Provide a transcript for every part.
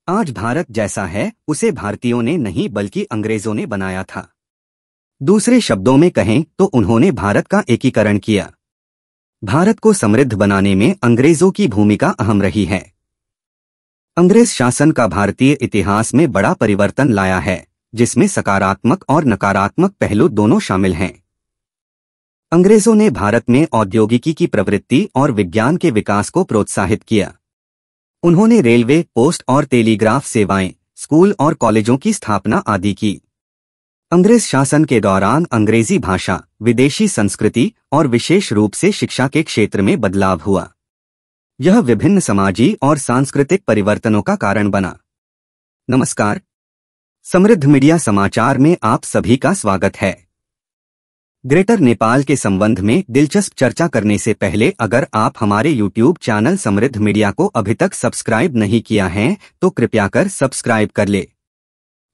आज भारत जैसा है उसे भारतीयों ने नहीं बल्कि अंग्रेजों ने बनाया था। दूसरे शब्दों में कहें तो उन्होंने भारत का एकीकरण किया। भारत को समृद्ध बनाने में अंग्रेजों की भूमिका अहम रही है। अंग्रेज शासन का भारतीय इतिहास में बड़ा परिवर्तन लाया है, जिसमें सकारात्मक और नकारात्मक पहलू दोनों शामिल हैं। अंग्रेजों ने भारत में औद्योगिकी की प्रवृत्ति और विज्ञान के विकास को प्रोत्साहित किया। उन्होंने रेलवे, पोस्ट और टेलीग्राफ सेवाएं, स्कूल और कॉलेजों की स्थापना आदि की। अंग्रेज शासन के दौरान अंग्रेजी भाषा, विदेशी संस्कृति और विशेष रूप से शिक्षा के क्षेत्र में बदलाव हुआ। यह विभिन्न समाजी और सांस्कृतिक परिवर्तनों का कारण बना। नमस्कार, समृद्ध मीडिया समाचार में आप सभी का स्वागत है। ग्रेटर नेपाल के संबंध में दिलचस्प चर्चा करने से पहले अगर आप हमारे YouTube चैनल समृद्ध मीडिया को अभी तक सब्सक्राइब नहीं किया है तो कृपया कर सब्सक्राइब कर ले,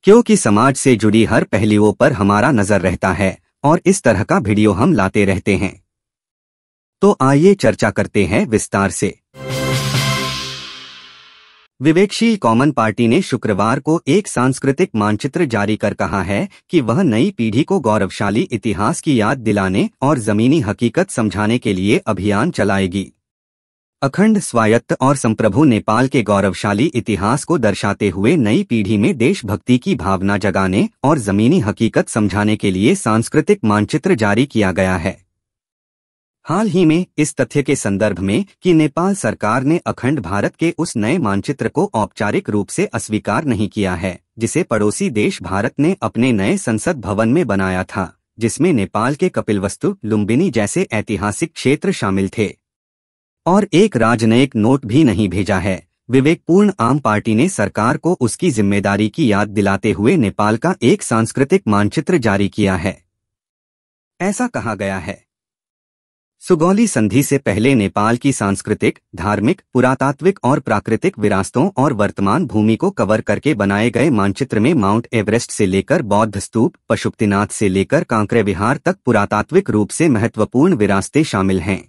क्योंकि समाज से जुड़ी हर पहलुओं पर हमारा नजर रहता है और इस तरह का वीडियो हम लाते रहते हैं। तो आइए चर्चा करते हैं विस्तार से। विवेकशील कॉमन पार्टी ने शुक्रवार को एक सांस्कृतिक मानचित्र जारी कर कहा है कि वह नई पीढ़ी को गौरवशाली इतिहास की याद दिलाने और जमीनी हकीकत समझाने के लिए अभियान चलाएगी। अखंड, स्वायत्त और संप्रभु नेपाल के गौरवशाली इतिहास को दर्शाते हुए नई पीढ़ी में देशभक्ति की भावना जगाने और जमीनी हकीकत समझाने के लिए सांस्कृतिक मानचित्र जारी किया गया है। हाल ही में इस तथ्य के संदर्भ में कि नेपाल सरकार ने अखंड भारत के उस नए मानचित्र को औपचारिक रूप से अस्वीकार नहीं किया है, जिसे पड़ोसी देश भारत ने अपने नए संसद भवन में बनाया था, जिसमें नेपाल के कपिलवस्तु, लुम्बिनी जैसे ऐतिहासिक क्षेत्र शामिल थे, और एक राजनयिक नोट भी नहीं भेजा है। विवेकपूर्ण आम पार्टी ने सरकार को उसकी जिम्मेदारी की याद दिलाते हुए नेपाल का एक सांस्कृतिक मानचित्र जारी किया है। ऐसा कहा गया है, सुगौली संधि से पहले नेपाल की सांस्कृतिक, धार्मिक, पुरातात्विक और प्राकृतिक विरासतों और वर्तमान भूमि को कवर करके बनाए गए मानचित्र में माउंट एवरेस्ट से लेकर बौद्ध स्तूप, पशुपतिनाथ से लेकर कांकरे विहार तक पुरातात्विक रूप से महत्वपूर्ण विरासतें शामिल हैं।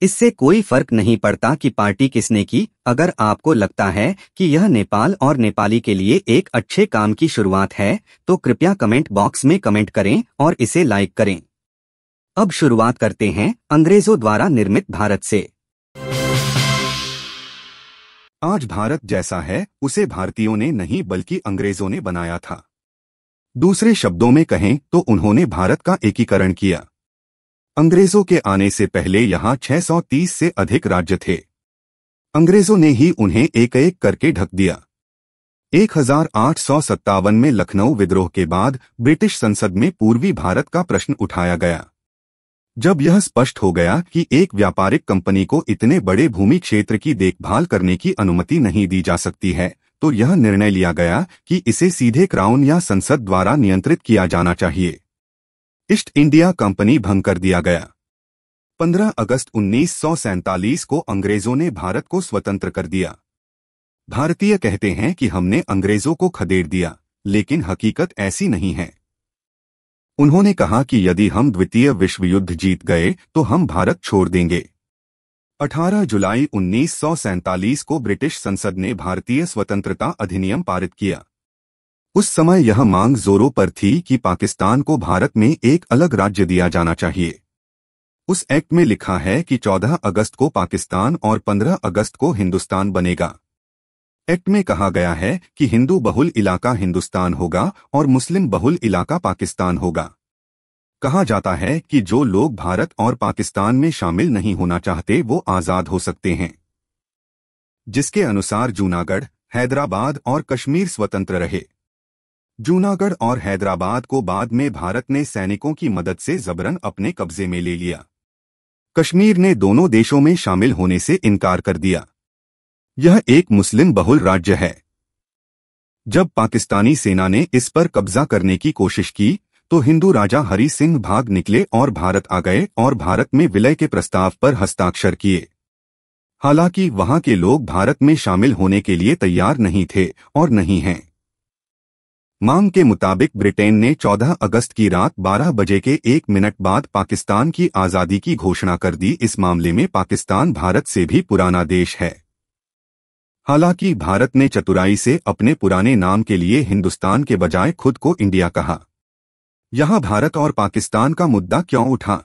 इससे कोई फर्क नहीं पड़ता कि पार्टी किसने की। अगर आपको लगता है कि यह नेपाल और नेपाली के लिए एक अच्छे काम की शुरुआत है तो कृपया कमेंट बॉक्स में कमेंट करें और इसे लाइक करें। अब शुरुआत करते हैं अंग्रेजों द्वारा निर्मित भारत से। आज भारत जैसा है उसे भारतीयों ने नहीं बल्कि अंग्रेजों ने बनाया था। दूसरे शब्दों में कहें तो उन्होंने भारत का एकीकरण किया। अंग्रेजों के आने से पहले यहाँ 630 से अधिक राज्य थे। अंग्रेजों ने ही उन्हें एक एक करके ढक दिया। 1857 में लखनऊ विद्रोह के बाद ब्रिटिश संसद में पूर्वी भारत का प्रश्न उठाया गया। जब यह स्पष्ट हो गया कि एक व्यापारिक कंपनी को इतने बड़े भूमि क्षेत्र की देखभाल करने की अनुमति नहीं दी जा सकती है, तो यह निर्णय लिया गया कि इसे सीधे क्राउन या संसद द्वारा नियंत्रित किया जाना चाहिए। ईस्ट इंडिया कंपनी भंग कर दिया गया। 15 अगस्त 1947 को अंग्रेजों ने भारत को स्वतंत्र कर दिया। भारतीय कहते हैं कि हमने अंग्रेजों को खदेड़ दिया, लेकिन हकीकत ऐसी नहीं है। उन्होंने कहा कि यदि हम द्वितीय विश्व युद्ध जीत गए तो हम भारत छोड़ देंगे। 18 जुलाई 1947 को ब्रिटिश संसद ने भारतीय स्वतंत्रता अधिनियम पारित किया। उस समय यह मांग जोरों पर थी कि पाकिस्तान को भारत में एक अलग राज्य दिया जाना चाहिए। उस एक्ट में लिखा है कि 14 अगस्त को पाकिस्तान और 15 अगस्त को हिंदुस्तान बनेगा। एक्ट में कहा गया है कि हिंदू बहुल इलाका हिंदुस्तान होगा और मुस्लिम बहुल इलाका पाकिस्तान होगा। कहा जाता है कि जो लोग भारत और पाकिस्तान में शामिल नहीं होना चाहते वो आजाद हो सकते हैं, जिसके अनुसार जूनागढ़, हैदराबाद और कश्मीर स्वतंत्र रहे। जूनागढ़ और हैदराबाद को बाद में भारत ने सैनिकों की मदद से जबरन अपने कब्जे में ले लिया। कश्मीर ने दोनों देशों में शामिल होने से इनकार कर दिया। यह एक मुस्लिम बहुल राज्य है। जब पाकिस्तानी सेना ने इस पर कब्जा करने की कोशिश की तो हिंदू राजा हरि सिंह भाग निकले और भारत आ गए और भारत में विलय के प्रस्ताव पर हस्ताक्षर किए। हालांकि वहां के लोग भारत में शामिल होने के लिए तैयार नहीं थे और नहीं हैं। मांग के मुताबिक ब्रिटेन ने 14 अगस्त की रात 12 बजे के 1 मिनट बाद पाकिस्तान की आज़ादी की घोषणा कर दी। इस मामले में पाकिस्तान भारत से भी पुराना देश है। हालांकि भारत ने चतुराई से अपने पुराने नाम के लिए हिंदुस्तान के बजाय खुद को इंडिया कहा। यहाँ भारत और पाकिस्तान का मुद्दा क्यों उठा?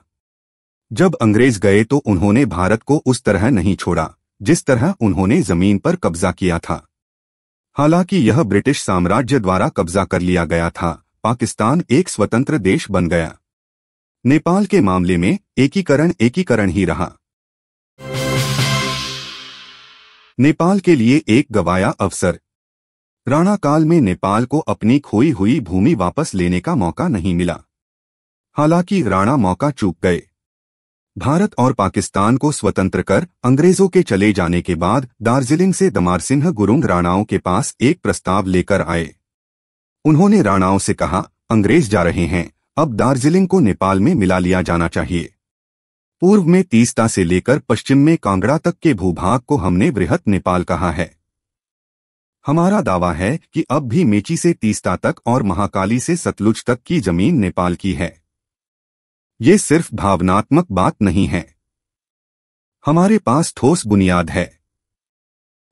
जब अंग्रेज गए तो उन्होंने भारत को उस तरह नहीं छोड़ा जिस तरह उन्होंने जमीन पर कब्जा किया था। हालांकि यह ब्रिटिश साम्राज्य द्वारा कब्जा कर लिया गया था। पाकिस्तान एक स्वतंत्र देश बन गया। नेपाल के मामले में एकीकरण ही रहा। नेपाल के लिए एक गंवाया अवसर। राणा काल में नेपाल को अपनी खोई हुई भूमि वापस लेने का मौका नहीं मिला। हालांकि राणा मौका चूक गए। भारत और पाकिस्तान को स्वतंत्र कर अंग्रेजों के चले जाने के बाद दार्जिलिंग से दमारसिंह गुरुंग राणाओं के पास एक प्रस्ताव लेकर आए। उन्होंने राणाओं से कहा, अंग्रेज जा रहे हैं, अब दार्जिलिंग को नेपाल में मिला लिया जाना चाहिए। पूर्व में तीस्ता से लेकर पश्चिम में कांगड़ा तक के भूभाग को हमने बृहत नेपाल कहा है। हमारा दावा है कि अब भी मेची से तीस्ता तक और महाकाली से सतलुज तक की जमीन नेपाल की है। ये सिर्फ भावनात्मक बात नहीं है, हमारे पास ठोस बुनियाद है।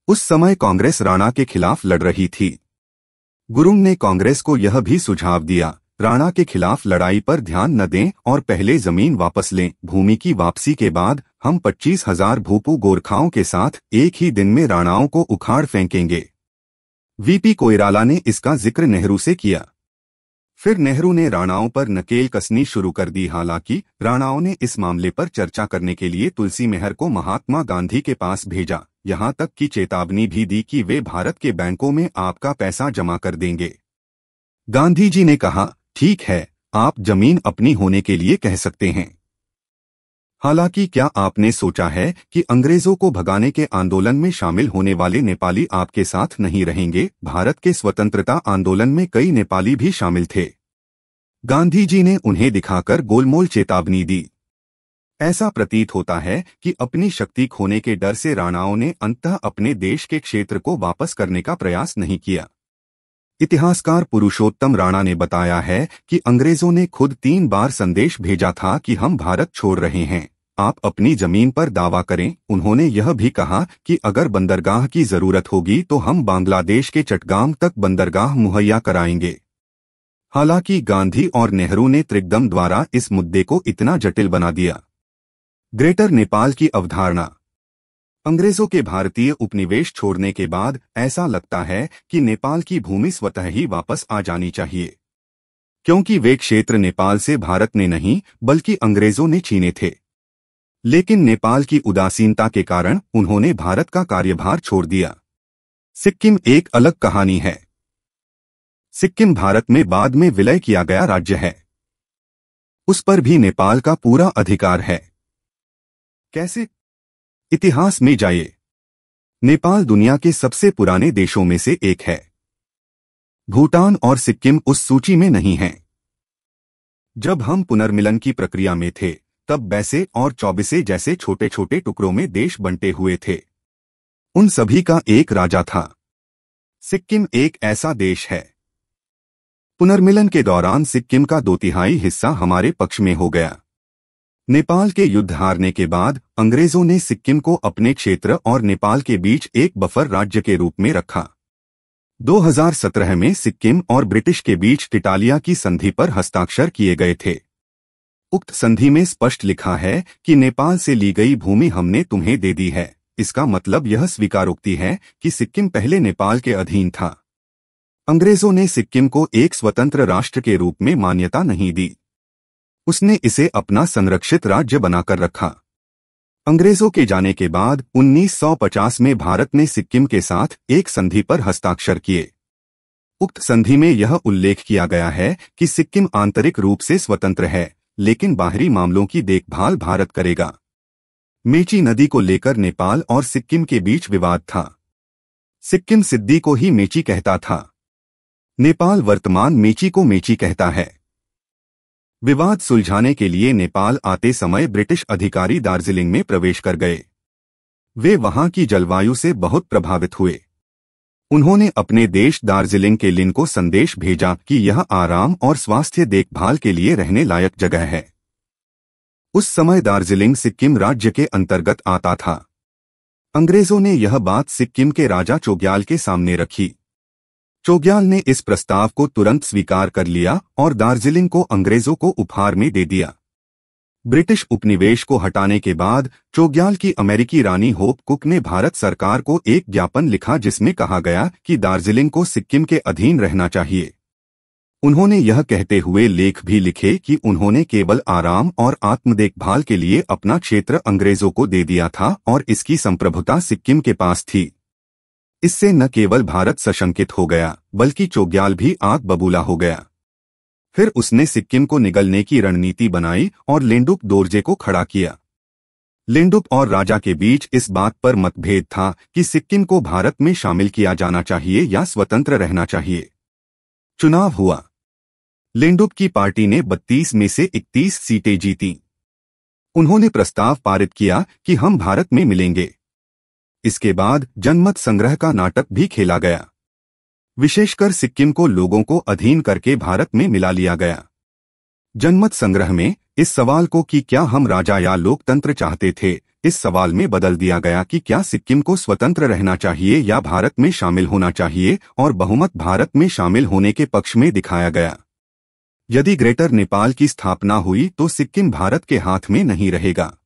उस समय कांग्रेस राणा के खिलाफ लड़ रही थी। गुरुंग ने कांग्रेस को यह भी सुझाव दिया, राणा के खिलाफ लड़ाई पर ध्यान न दें और पहले जमीन वापस लें। भूमि की वापसी के बाद हम 25,000 भूपू गोरखाओं के साथ एक ही दिन में राणाओं को उखाड़ फेंकेंगे। वीपी कोइराला ने इसका जिक्र नेहरू से किया। फिर नेहरू ने राणाओं पर नकेल कसनी शुरू कर दी। हालांकि राणाओं ने इस मामले पर चर्चा करने के लिए तुलसी मेहर को महात्मा गांधी के पास भेजा। यहां तक कि चेतावनी भी दी कि वे भारत के बैंकों में आपका पैसा जमा कर देंगे। गांधी जी ने कहा, ठीक है, आप जमीन अपनी होने के लिए कह सकते हैं। हालांकि क्या आपने सोचा है कि अंग्रेजों को भगाने के आंदोलन में शामिल होने वाले नेपाली आपके साथ नहीं रहेंगे? भारत के स्वतंत्रता आंदोलन में कई नेपाली भी शामिल थे। गांधी जी ने उन्हें दिखाकर गोलमोल चेतावनी दी। ऐसा प्रतीत होता है कि अपनी शक्ति खोने के डर से राणाओं ने अंततः अपने देश के क्षेत्र को वापस करने का प्रयास नहीं किया। इतिहासकार पुरुषोत्तम राणा ने बताया है कि अंग्रेजों ने खुद 3 बार संदेश भेजा था कि हम भारत छोड़ रहे हैं, आप अपनी जमीन पर दावा करें। उन्होंने यह भी कहा कि अगर बंदरगाह की जरूरत होगी तो हम बांग्लादेश के चटगाम तक बंदरगाह मुहैया कराएंगे। हालांकि गांधी और नेहरू ने त्रिगदम द्वारा इस मुद्दे को इतना जटिल बना दिया। ग्रेटर नेपाल की अवधारणा। अंग्रेजों के भारतीय उपनिवेश छोड़ने के बाद ऐसा लगता है कि नेपाल की भूमि स्वतः ही वापस आ जानी चाहिए, क्योंकि वे क्षेत्र नेपाल से भारत ने नहीं बल्कि अंग्रेजों ने छीने थे। लेकिन नेपाल की उदासीनता के कारण उन्होंने भारत का कार्यभार छोड़ दिया। सिक्किम एक अलग कहानी है। सिक्किम भारत में बाद में विलय किया गया राज्य है। उस पर भी नेपाल का पूरा अधिकार है। कैसे? इतिहास में जाइए। नेपाल दुनिया के सबसे पुराने देशों में से एक है। भूटान और सिक्किम उस सूची में नहीं हैं। जब हम पुनर्मिलन की प्रक्रिया में थे तब बैसे और चौबिसे जैसे छोटे छोटे टुकड़ों में देश बंटे हुए थे। उन सभी का एक राजा था। सिक्किम एक ऐसा देश है। पुनर्मिलन के दौरान सिक्किम का 2/3 हिस्सा हमारे पक्ष में हो गया। नेपाल के युद्ध हारने के बाद अंग्रेजों ने सिक्किम को अपने क्षेत्र और नेपाल के बीच एक बफर राज्य के रूप में रखा। 2017 में सिक्किम और ब्रिटिश के बीच टिटालिया की संधि पर हस्ताक्षर किए गए थे। उक्त संधि में स्पष्ट लिखा है कि नेपाल से ली गई भूमि हमने तुम्हें दे दी है। इसका मतलब यह स्वीकारोक्ति है कि सिक्किम पहले नेपाल के अधीन था। अंग्रेजों ने सिक्किम को एक स्वतंत्र राष्ट्र के रूप में मान्यता नहीं दी। उसने इसे अपना संरक्षित राज्य बनाकर रखा। अंग्रेजों के जाने के बाद 1950 में भारत ने सिक्किम के साथ एक संधि पर हस्ताक्षर किए। उक्त संधि में यह उल्लेख किया गया है कि सिक्किम आंतरिक रूप से स्वतंत्र है, लेकिन बाहरी मामलों की देखभाल भारत करेगा। मेची नदी को लेकर नेपाल और सिक्किम के बीच विवाद था। सिक्किम सिद्दी को ही मेची कहता था। नेपाल वर्तमान मेची को मेची कहता है। विवाद सुलझाने के लिए नेपाल आते समय ब्रिटिश अधिकारी दार्जिलिंग में प्रवेश कर गए। वे वहां की जलवायु से बहुत प्रभावित हुए। उन्होंने अपने देश दार्जिलिंग के लिन को संदेश भेजा कि यह आराम और स्वास्थ्य देखभाल के लिए रहने लायक जगह है। उस समय दार्जिलिंग सिक्किम राज्य के अंतर्गत आता था। अंग्रेजों ने यह बात सिक्किम के राजा चोग्याल के सामने रखी। चोग्याल ने इस प्रस्ताव को तुरंत स्वीकार कर लिया और दार्जिलिंग को अंग्रेजों को उपहार में दे दिया। ब्रिटिश उपनिवेश को हटाने के बाद चोग्याल की अमेरिकी रानी होप कुक ने भारत सरकार को एक ज्ञापन लिखा जिसमें कहा गया कि दार्जिलिंग को सिक्किम के अधीन रहना चाहिए। उन्होंने यह कहते हुए लेख भी लिखे कि उन्होंने केवल आराम और आत्म देखभाल के लिए अपना क्षेत्र अंग्रेजों को दे दिया था और इसकी संप्रभुता सिक्किम के पास थी। इससे न केवल भारत सशंकित हो गया बल्कि चोग्याल भी आग बबूला हो गया। फिर उसने सिक्किम को निगलने की रणनीति बनाई और लेंडुप दोरजे को खड़ा किया। लेंडुप और राजा के बीच इस बात पर मतभेद था कि सिक्किम को भारत में शामिल किया जाना चाहिए या स्वतंत्र रहना चाहिए। चुनाव हुआ। लेंडुप की पार्टी ने 32 में से 31 सीटें जीतीं। उन्होंने प्रस्ताव पारित किया कि हम भारत में मिलेंगे। इसके बाद जनमत संग्रह का नाटक भी खेला गया। विशेषकर सिक्किम को लोगों को अधीन करके भारत में मिला लिया गया। जनमत संग्रह में इस सवाल को कि क्या हम राजा या लोकतंत्र चाहते थे, इस सवाल में बदल दिया गया कि क्या सिक्किम को स्वतंत्र रहना चाहिए या भारत में शामिल होना चाहिए, और बहुमत भारत में शामिल होने के पक्ष में दिखाया गया। यदि ग्रेटर नेपाल की स्थापना हुई तो सिक्किम भारत के हाथ में नहीं रहेगा।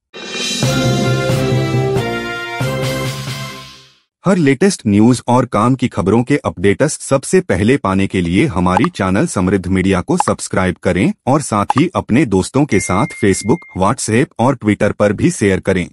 हर लेटेस्ट न्यूज और काम की खबरों के अपडेट्स सबसे पहले पाने के लिए हमारी चैनल समृद्ध मीडिया को सब्सक्राइब करें और साथ ही अपने दोस्तों के साथ फेसबुक, व्हाट्सएप और ट्विटर पर भी शेयर करें।